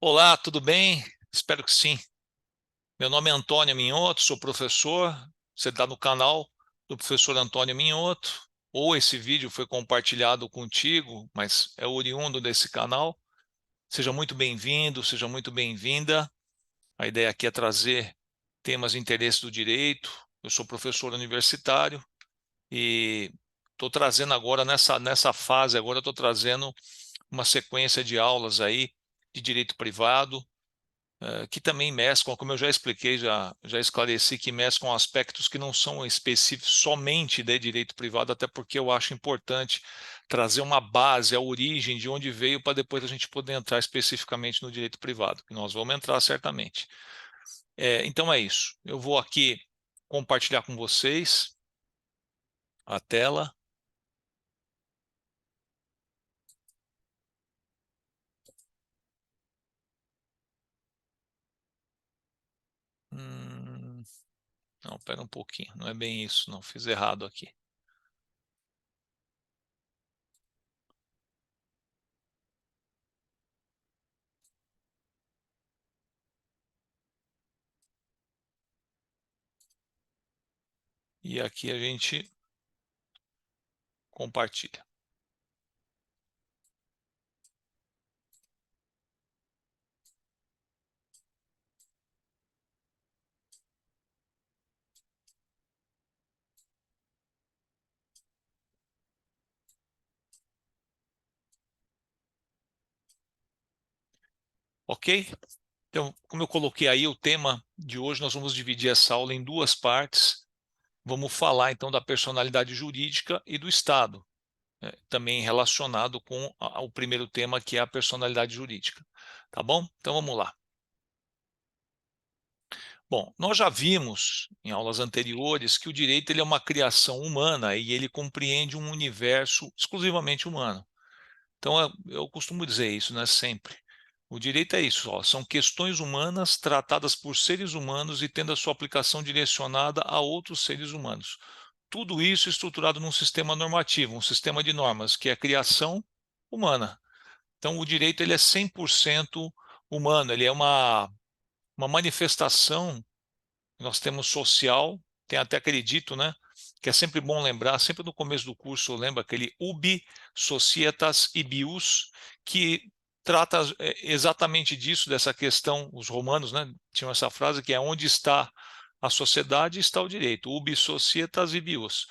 Olá, tudo bem? Espero que sim. Meu nome é Antônio Minhoto, sou professor. Você está no canal do professor Antônio Minhoto, ou esse vídeo foi compartilhado contigo, mas é oriundo desse canal. Seja muito bem-vindo, seja muito bem-vinda. A ideia aqui é trazer temas de interesse do direito. Eu sou professor universitário e estou trazendo agora, nessa fase, agora estou trazendo uma sequência de aulas aí de direito privado, que também mesclam, como eu já expliquei, já esclareci, que mesclam aspectos que não são específicos somente de direito privado, até porque eu acho importante trazer uma base, a origem de onde veio, para depois a gente poder entrar especificamente no direito privado, que nós vamos entrar certamente. Então é isso. Eu vou aqui compartilhar com vocês a tela. Hum, não, espera um pouquinho, não é bem isso, não, fiz errado aqui. E aqui a gente compartilha. Ok? Então, como eu coloquei aí, o tema de hoje, nós vamos dividir essa aula em duas partes. Vamos falar então da personalidade jurídica e do Estado, também relacionado com o primeiro tema, que é a personalidade jurídica. Tá bom? Então vamos lá. Bom, nós já vimos em aulas anteriores que o direito ele é uma criação humana e ele compreende um universo exclusivamente humano. Então, eu costumo dizer isso, né, sempre. O direito é isso, ó, são questões humanas tratadas por seres humanos e tendo a sua aplicação direcionada a outros seres humanos. Tudo isso estruturado num sistema normativo, um sistema de normas, que é a criação humana. Então, o direito ele é 100% humano, ele é uma manifestação que nós temos social, tem até aquele dito, né, que é sempre bom lembrar, sempre no começo do curso eu lembro aquele ubi societas ibius, que trata exatamente disso, dessa questão, os romanos, né, tinham essa frase que é onde está a sociedade está o direito, ubi societas ibius.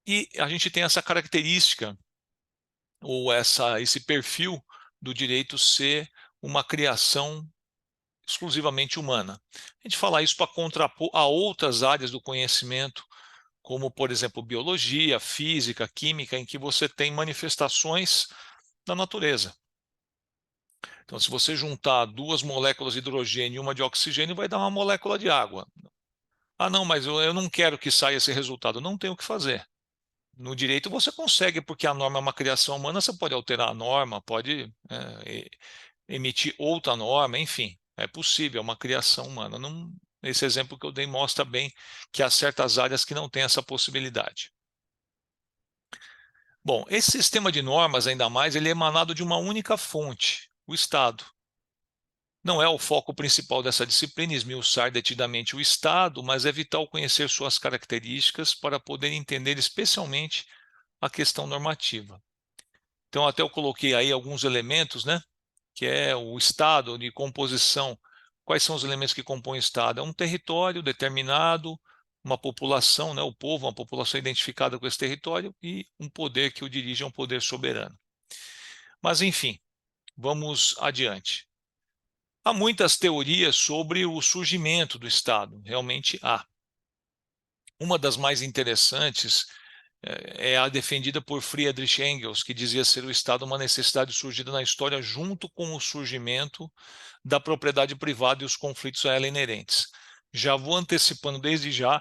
E a gente tem essa característica, ou esse perfil do direito ser uma criação exclusivamente humana. A gente fala isso para contrapor a outras áreas do conhecimento, como, por exemplo, biologia, física, química, em que você tem manifestações da natureza. Então, se você juntar duas moléculas de hidrogênio e uma de oxigênio, vai dar uma molécula de água. Ah, não, mas eu não quero que saia esse resultado. Não tem o que fazer. No direito você consegue, porque a norma é uma criação humana, você pode alterar a norma, pode emitir outra norma, enfim, é possível, é uma criação humana. Não, esse exemplo que eu dei mostra bem que há certas áreas que não têm essa possibilidade. Bom, esse sistema de normas, ainda mais, ele é emanado de uma única fonte, o Estado. Não é o foco principal dessa disciplina esmiuçar detidamente o Estado, mas é vital conhecer suas características para poder entender especialmente a questão normativa. Então, até eu coloquei aí alguns elementos, né? Que é o estado de composição. Quais são os elementos que compõem o estado? É um território determinado, uma população, né, o povo, uma população identificada com esse território e um poder que o dirige, é um poder soberano. Mas, enfim, vamos adiante. Há muitas teorias sobre o surgimento do Estado, realmente há. Uma das mais interessantes é a defendida por Friedrich Engels, que dizia ser o Estado uma necessidade surgida na história junto com o surgimento da propriedade privada e os conflitos a ela inerentes. Já vou antecipando desde já,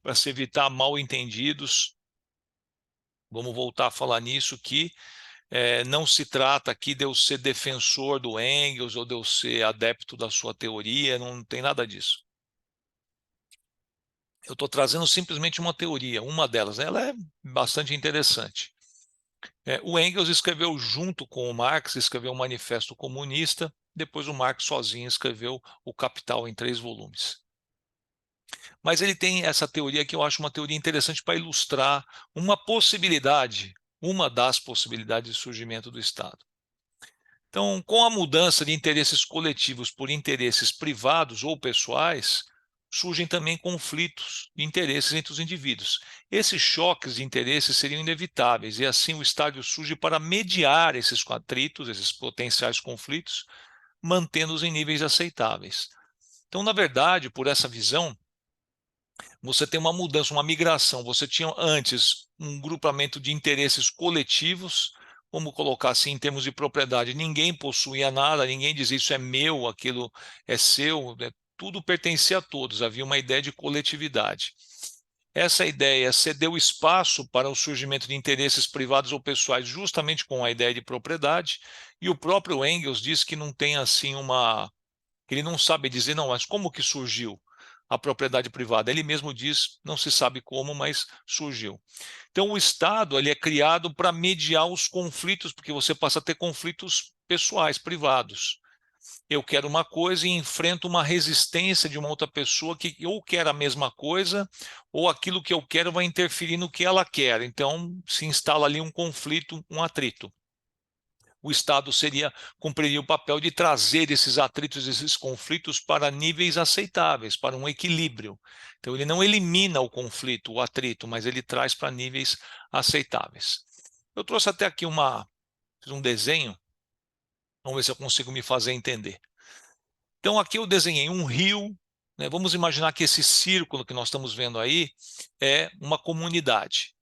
para se evitar mal entendidos, vamos voltar a falar nisso, que não se trata aqui de eu ser defensor do Engels ou de eu ser adepto da sua teoria, não tem nada disso. Eu estou trazendo simplesmente uma teoria, uma delas, ela é bastante interessante. O Engels escreveu junto com o Marx, escreveu o Manifesto Comunista, depois o Marx sozinho escreveu o Capital em 3 volumes. Mas ele tem essa teoria que eu acho uma teoria interessante para ilustrar uma das possibilidades de surgimento do Estado. Então, com a mudança de interesses coletivos por interesses privados ou pessoais, surgem também conflitos de interesses entre os indivíduos. Esses choques de interesses seriam inevitáveis, e assim o Estado surge para mediar esses atritos, esses potenciais conflitos, mantendo-os em níveis aceitáveis. Então, na verdade, por essa visão, você tem uma mudança, uma migração. Você tinha antes um grupamento de interesses coletivos, vamos colocar assim em termos de propriedade, ninguém possuía nada, ninguém dizia isso é meu, aquilo é seu, tudo pertencia a todos, havia uma ideia de coletividade. Essa ideia cedeu espaço para o surgimento de interesses privados ou pessoais, justamente com a ideia de propriedade, e o próprio Engels diz que não tem assim ele não sabe dizer, não, mas como que surgiu a propriedade privada? Ele mesmo diz, não se sabe como, mas surgiu. Então, o Estado ele é criado para mediar os conflitos, porque você passa a ter conflitos pessoais, privados. Eu quero uma coisa e enfrento uma resistência de uma outra pessoa que ou quer a mesma coisa, ou aquilo que eu quero vai interferir no que ela quer. Então, se instala ali um conflito, um atrito. O Estado cumpriria o papel de trazer esses atritos, esses conflitos para níveis aceitáveis, para um equilíbrio. Então, ele não elimina o conflito, o atrito, mas ele traz para níveis aceitáveis. Eu trouxe até aqui um desenho, vamos ver se eu consigo me fazer entender. Então, aqui eu desenhei um rio, né? Vamos imaginar que esse círculo que nós estamos vendo aí é uma comunidade.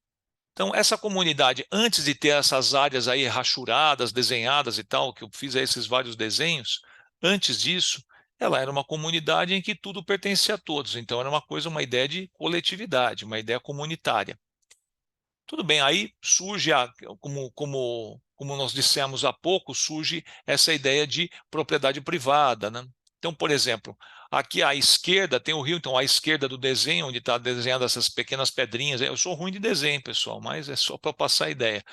Então, essa comunidade, antes de ter essas áreas aí rachuradas, desenhadas e tal, que eu fiz esses vários desenhos, antes disso, ela era uma comunidade em que tudo pertencia a todos. Então, era uma ideia de coletividade, uma ideia comunitária. Tudo bem, aí surge, como nós dissemos há pouco, surge essa ideia de propriedade privada, né? Então, por exemplo, aqui à esquerda tem o rio, então à esquerda do desenho, onde está desenhado essas pequenas pedrinhas. Eu sou ruim de desenho, pessoal, mas é só para passar a ideia.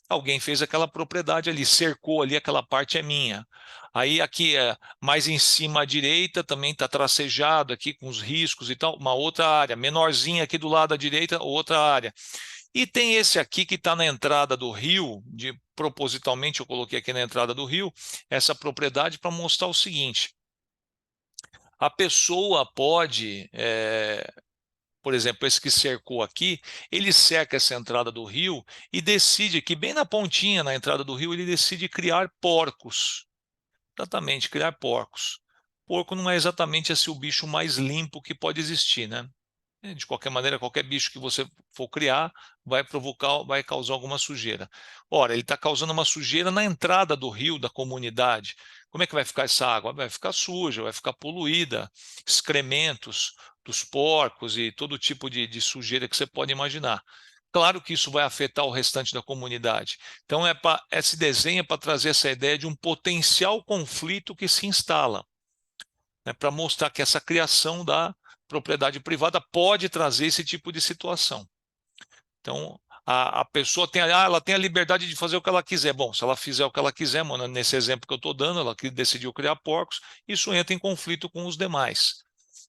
Alguém fez aquela propriedade ali, cercou ali, aquela parte é minha. Aí aqui, mais em cima à direita, também está tracejado aqui com os riscos e tal, uma outra área, menorzinha aqui do lado da direita, outra área. E tem esse aqui que está na entrada do rio, propositalmente eu coloquei aqui na entrada do rio, essa propriedade para mostrar o seguinte: a pessoa pode, por exemplo, esse que cercou aqui, ele cerca essa entrada do rio e decide que bem na pontinha, na entrada do rio, ele decide criar porcos. Exatamente, criar porcos. Porco não é exatamente esse o bicho mais limpo que pode existir, né? De qualquer maneira, qualquer bicho que você for criar vai causar alguma sujeira. Ora, ele está causando uma sujeira na entrada do rio da comunidade. Como é que vai ficar essa água? Vai ficar suja, vai ficar poluída, excrementos dos porcos e todo tipo de sujeira que você pode imaginar. Claro que isso vai afetar o restante da comunidade. Então, esse desenho é para trazer essa ideia de um potencial conflito que se instala, né, para mostrar que essa criação da propriedade privada pode trazer esse tipo de situação. Então, a pessoa ela tem a liberdade de fazer o que ela quiser. Bom, se ela fizer o que ela quiser, mano, nesse exemplo que eu estou dando, ela decidiu criar porcos, isso entra em conflito com os demais.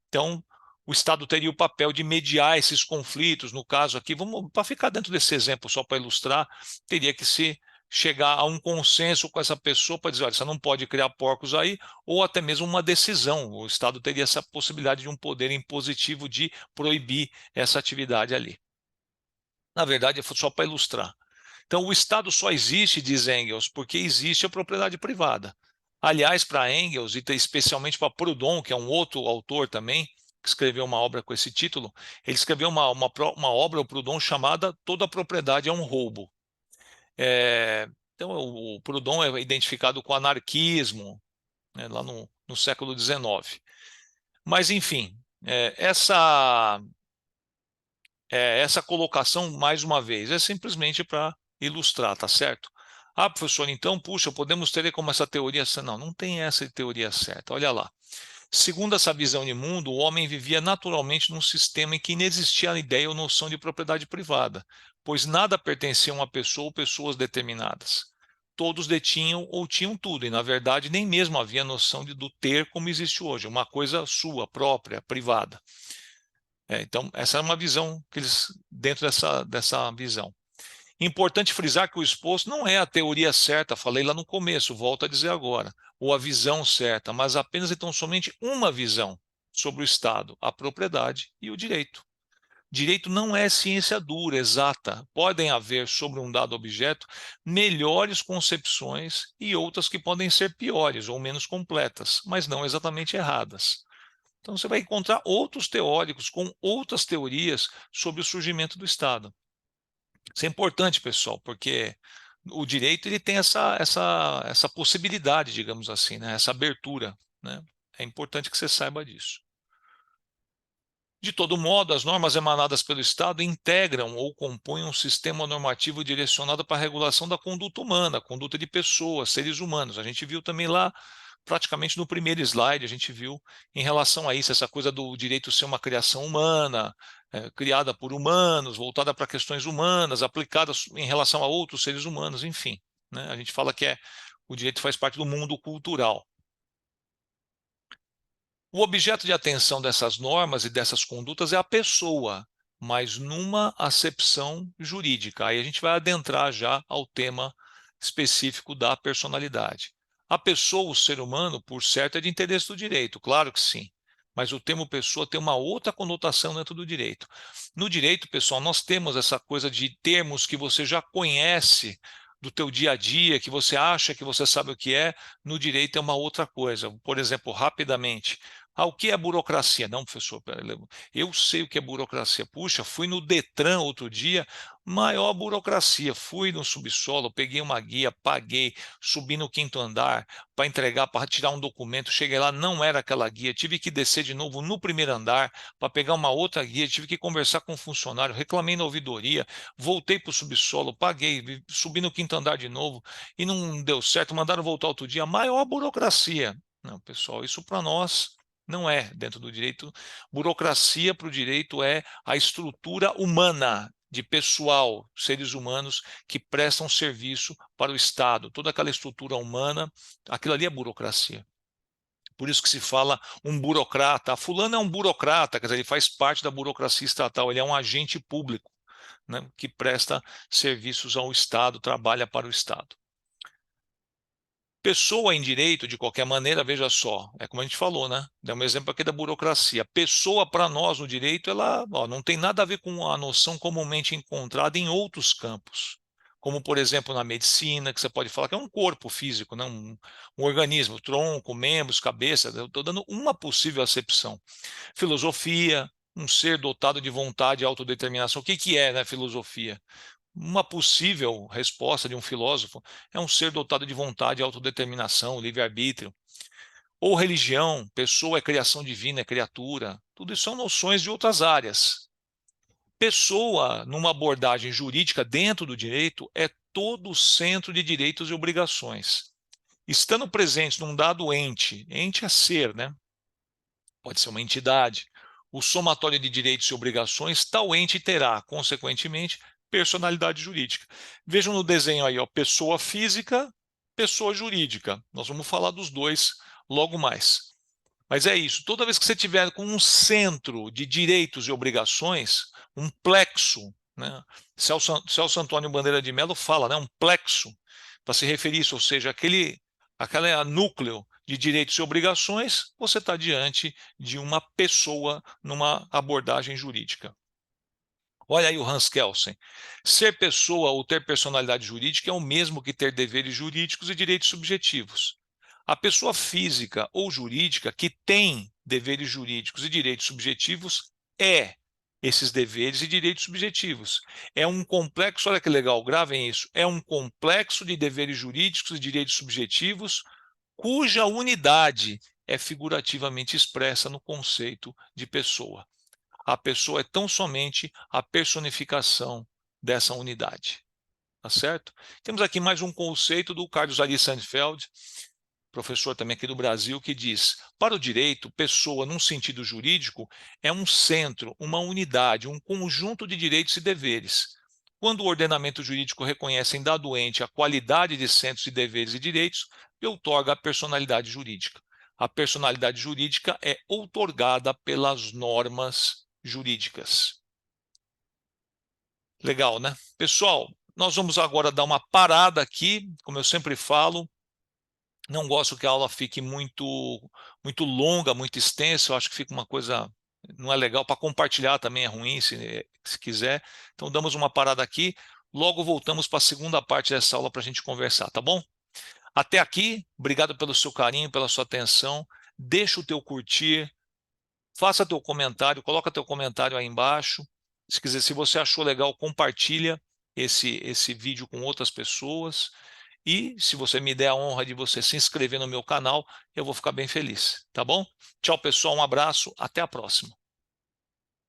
Então, o Estado teria o papel de mediar esses conflitos. No caso aqui, para ficar dentro desse exemplo, só para ilustrar, teria que se chegar a um consenso com essa pessoa para dizer, olha, você não pode criar porcos aí, ou até mesmo uma decisão. O Estado teria essa possibilidade de um poder impositivo de proibir essa atividade ali. Na verdade, é só para ilustrar. Então, o Estado só existe, diz Engels, porque existe a propriedade privada. Aliás, para Engels, e especialmente para Proudhon, que é um outro autor também, que escreveu uma obra com esse título, ele escreveu uma obra, o Proudhon, chamada Toda Propriedade é um Roubo. Então, o Proudhon é identificado com o anarquismo, né, lá no século XIX. Mas, enfim, essa colocação, mais uma vez, é simplesmente para ilustrar, tá certo? Ah, professor, então, puxa, podemos ter como essa teoria certa? Não, não tem essa teoria certa. Olha lá. Segundo essa visão de mundo, o homem vivia naturalmente num sistema em que inexistia a ideia ou noção de propriedade privada, pois nada pertencia a uma pessoa ou pessoas determinadas. Todos detinham ou tinham tudo, e na verdade nem mesmo havia noção do ter como existe hoje, uma coisa sua, própria, privada. Então, essa é uma visão que eles, dentro dessa visão. Importante frisar que o exposto não é a teoria certa, falei lá no começo, volto a dizer agora, ou a visão certa, mas apenas então somente uma visão sobre o Estado, a propriedade e o direito. Direito não é ciência dura, exata. Podem haver sobre um dado objeto melhores concepções e outras que podem ser piores ou menos completas, mas não exatamente erradas. Então você vai encontrar outros teóricos com outras teorias sobre o surgimento do Estado. Isso é importante, pessoal, porque o direito ele tem essa possibilidade, digamos assim, né? Essa abertura, né? É importante que você saiba disso. De todo modo, as normas emanadas pelo Estado integram ou compõem um sistema normativo direcionado para a regulação da conduta humana, a conduta de pessoas, seres humanos. A gente viu também lá, praticamente no primeiro slide, a gente viu em relação a isso, essa coisa do direito ser uma criação humana, criada por humanos, voltada para questões humanas, aplicada em relação a outros seres humanos, enfim. Né? A gente fala que o direito faz parte do mundo cultural. O objeto de atenção dessas normas e dessas condutas é a pessoa, mas numa acepção jurídica. Aí a gente vai adentrar já ao tema específico da personalidade. A pessoa, o ser humano, por certo, é de interesse do direito, claro que sim. Mas o termo pessoa tem uma outra conotação dentro do direito. No direito, pessoal, nós temos essa coisa de termos que você já conhece do teu dia a dia, que você acha que você sabe o que é, no direito é uma outra coisa. Por exemplo, rapidamente, o que é burocracia? Não, professor, eu sei o que é burocracia. Puxa, fui no Detran outro dia, maior burocracia. Fui no subsolo, peguei uma guia, paguei, subi no quinto andar para entregar, para tirar um documento. Cheguei lá, não era aquela guia. Tive que descer de novo no primeiro andar para pegar uma outra guia. Tive que conversar com um funcionário, reclamei na ouvidoria, voltei para o subsolo, paguei, subi no quinto andar de novo e não deu certo. Mandaram voltar outro dia. Maior burocracia. Não, pessoal, isso para nós não é dentro do direito. Burocracia para o direito é a estrutura humana de pessoal, seres humanos que prestam serviço para o Estado. Toda aquela estrutura humana, aquilo ali é burocracia. Por isso que se fala um burocrata. Fulano é um burocrata, quer dizer, ele faz parte da burocracia estatal, ele é um agente público, né, que presta serviços ao Estado, trabalha para o Estado. Pessoa em direito, de qualquer maneira, veja só, é como a gente falou, né? Dá um exemplo aqui da burocracia. Pessoa, para nós, no direito, ela não tem nada a ver com a noção comumente encontrada em outros campos. Como, por exemplo, na medicina, que você pode falar que é um corpo físico, né? Um organismo, tronco, membros, cabeça. Eu estou dando uma possível acepção. Filosofia, um ser dotado de vontade e autodeterminação. O que, que é, né, filosofia? Uma possível resposta de um filósofo é um ser dotado de vontade, autodeterminação, livre-arbítrio. Ou religião, pessoa é criação divina, é criatura. Tudo isso são noções de outras áreas. Pessoa, numa abordagem jurídica dentro do direito, é todo o centro de direitos e obrigações. Estando presentes num dado ente, ente é ser, né? Pode ser uma entidade. O somatório de direitos e obrigações, tal ente terá, consequentemente, personalidade jurídica. Vejam no desenho aí, ó, pessoa física, pessoa jurídica. Nós vamos falar dos dois logo mais. Mas é isso, toda vez que você tiver com um centro de direitos e obrigações, um plexo, né? Celso Antônio Bandeira de Mello fala, né, um plexo, para se referir a isso, ou seja, aquele núcleo de direitos e obrigações, você está diante de uma pessoa numa abordagem jurídica. Olha aí o Hans Kelsen. Ser pessoa ou ter personalidade jurídica é o mesmo que ter deveres jurídicos e direitos subjetivos. A pessoa física ou jurídica que tem deveres jurídicos e direitos subjetivos é esses deveres e direitos subjetivos. É um complexo, olha que legal, gravem isso, é um complexo de deveres jurídicos e direitos subjetivos cuja unidade é figurativamente expressa no conceito de pessoa. A pessoa é tão somente a personificação dessa unidade. Tá certo? Temos aqui mais um conceito do Carlos Ari Seinfeld. professor também aqui do Brasil, que diz: para o direito, pessoa, num sentido jurídico, é um centro, uma unidade, um conjunto de direitos e deveres. Quando o ordenamento jurídico reconhece em dado ente a qualidade de centros de deveres e direitos, e outorga a personalidade jurídica. A personalidade jurídica é outorgada pelas normas jurídicas. Legal, né? Pessoal, nós vamos agora dar uma parada aqui, como eu sempre falo. Não gosto que a aula fique muito longa, muito extensa. Eu acho que fica uma coisa, não é legal. Para compartilhar também é ruim, se quiser. Então, damos uma parada aqui. Logo voltamos para a segunda parte dessa aula para a gente conversar, tá bom? Até aqui, obrigado pelo seu carinho, pela sua atenção. Deixa o teu curtir, faça teu comentário, coloca teu comentário aí embaixo. Se quiser, se você achou legal, compartilha esse vídeo com outras pessoas. E se você me der a honra de você se inscrever no meu canal, eu vou ficar bem feliz, tá bom? Tchau, pessoal, um abraço, até a próxima.